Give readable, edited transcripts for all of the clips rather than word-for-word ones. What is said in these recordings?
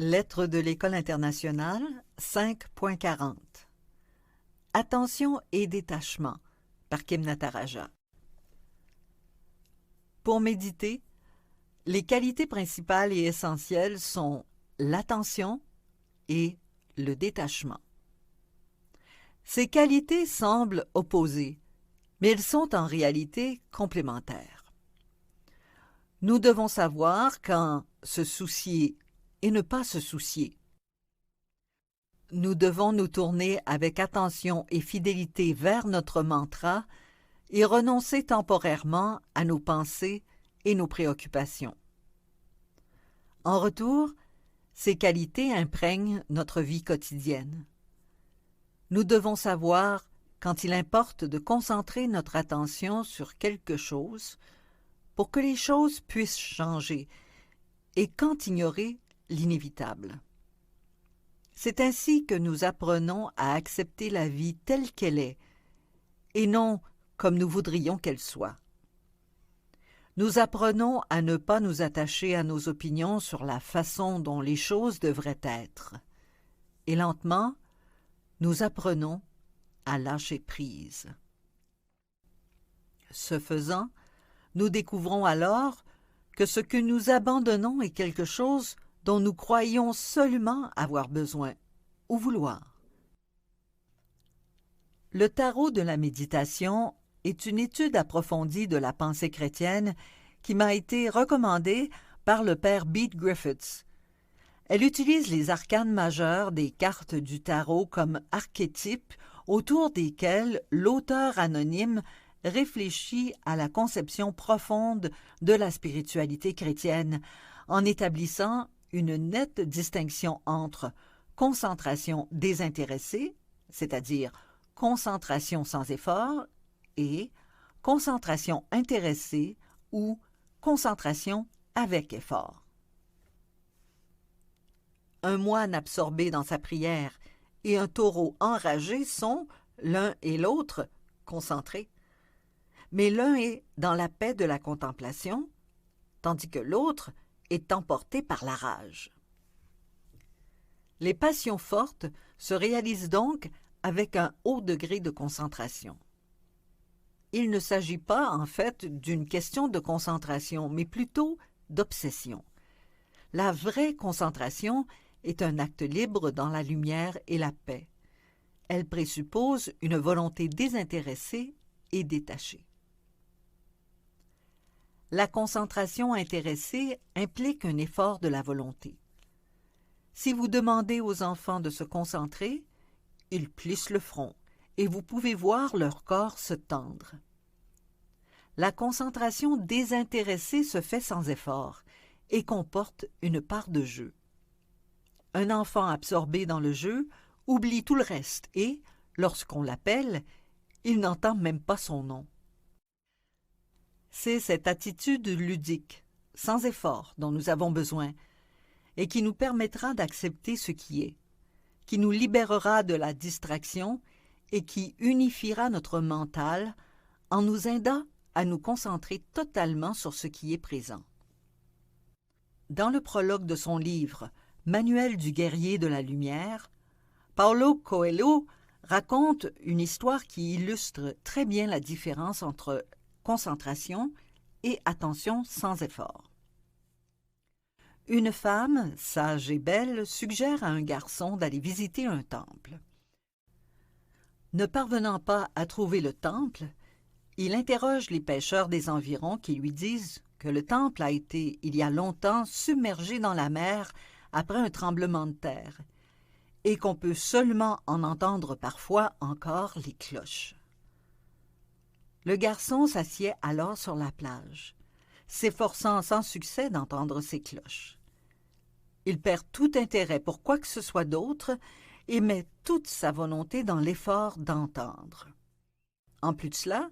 Lettre de l'École internationale 5.40 Attention et détachement par Kim Nataraja. Pour méditer, les qualités principales et essentielles sont l'attention et le détachement. Ces qualités semblent opposées, mais elles sont en réalité complémentaires. Nous devons savoir quand se soucier et ne pas se soucier. Nous devons nous tourner avec attention et fidélité vers notre mantra et renoncer temporairement à nos pensées et nos préoccupations. En retour, ces qualités imprègnent notre vie quotidienne. Nous devons savoir quand il importe de concentrer notre attention sur quelque chose pour que les choses puissent changer et quand ignorer l'inévitable. C'est ainsi que nous apprenons à accepter la vie telle qu'elle est, et non comme nous voudrions qu'elle soit. Nous apprenons à ne pas nous attacher à nos opinions sur la façon dont les choses devraient être. Et lentement, nous apprenons à lâcher prise. Ce faisant, nous découvrons alors que ce que nous abandonnons est quelque chose dont nous croyons seulement avoir besoin ou vouloir. Le tarot de la méditation est une étude approfondie de la pensée chrétienne qui m'a été recommandée par le père Bede Griffiths. Elle utilise les arcanes majeures des cartes du tarot comme archétypes autour desquels l'auteur anonyme réfléchit à la conception profonde de la spiritualité chrétienne en établissant une nette distinction entre concentration désintéressée, c'est-à-dire concentration sans effort, et concentration intéressée ou concentration avec effort. Un moine absorbé dans sa prière et un taureau enragé sont, l'un et l'autre, concentrés. Mais l'un est dans la paix de la contemplation, tandis que l'autre est emporté par la rage. Les passions fortes se réalisent donc avec un haut degré de concentration. Il ne s'agit pas, en fait, d'une question de concentration, mais plutôt d'obsession. La vraie concentration est un acte libre dans la lumière et la paix. Elle présuppose une volonté désintéressée et détachée. La concentration intéressée implique un effort de la volonté. Si vous demandez aux enfants de se concentrer, ils plissent le front et vous pouvez voir leur corps se tendre. La concentration désintéressée se fait sans effort et comporte une part de jeu. Un enfant absorbé dans le jeu oublie tout le reste et, lorsqu'on l'appelle, il n'entend même pas son nom. C'est cette attitude ludique, sans effort, dont nous avons besoin, et qui nous permettra d'accepter ce qui est, qui nous libérera de la distraction et qui unifiera notre mental en nous aidant à nous concentrer totalement sur ce qui est présent. Dans le prologue de son livre « Manuel du guerrier de la lumière », Paulo Coelho raconte une histoire qui illustre très bien la différence entre concentration et attention sans effort. Une femme, sage et belle, suggère à un garçon d'aller visiter un temple. Ne parvenant pas à trouver le temple, il interroge les pêcheurs des environs qui lui disent que le temple a été, il y a longtemps, submergé dans la mer après un tremblement de terre et qu'on peut seulement en entendre parfois encore les cloches. Le garçon s'assied alors sur la plage, s'efforçant sans succès d'entendre ces cloches. Il perd tout intérêt pour quoi que ce soit d'autre et met toute sa volonté dans l'effort d'entendre. En plus de cela,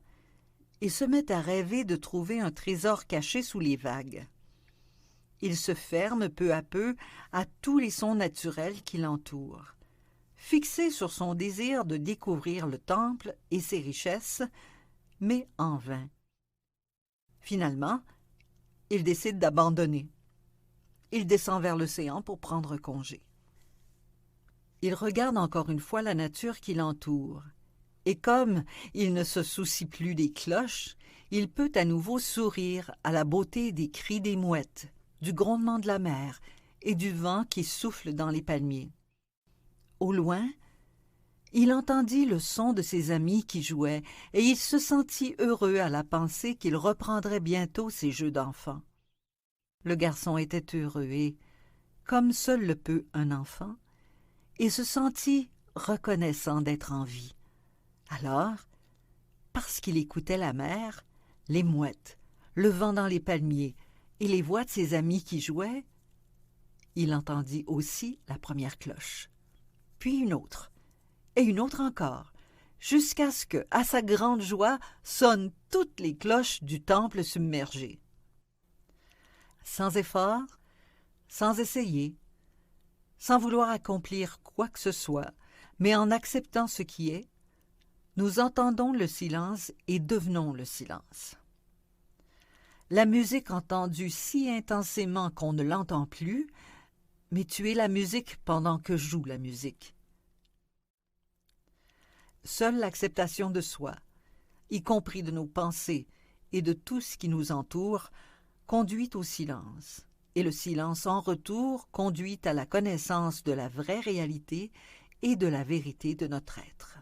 il se met à rêver de trouver un trésor caché sous les vagues. Il se ferme peu à peu à tous les sons naturels qui l'entourent. Fixé sur son désir de découvrir le temple et ses richesses, mais en vain. Finalement, il décide d'abandonner. il descend vers l'océan pour prendre congé. Il regarde encore une fois la nature qui l'entoure, et comme il ne se soucie plus des cloches, il peut à nouveau sourire à la beauté des cris des mouettes, du grondement de la mer et du vent qui souffle dans les palmiers. Au loin, il entendit le son de ses amis qui jouaient, et il se sentit heureux à la pensée qu'il reprendrait bientôt ses jeux d'enfant. Le garçon était heureux et, comme seul le peut un enfant, il se sentit reconnaissant d'être en vie. Alors, parce qu'il écoutait la mer, les mouettes, le vent dans les palmiers et les voix de ses amis qui jouaient, il entendit aussi la première cloche, puis une autre, et une autre encore, jusqu'à ce que, à sa grande joie, sonnent toutes les cloches du temple submergé. Sans effort, sans essayer, sans vouloir accomplir quoi que ce soit, mais en acceptant ce qui est, nous entendons le silence et devenons le silence. La musique entendue si intensément qu'on ne l'entend plus, mais tu es la musique pendant que joue la musique. Seule l'acceptation de soi, y compris de nos pensées et de tout ce qui nous entoure, conduit au silence, et le silence en retour conduit à la connaissance de la vraie réalité et de la vérité de notre être.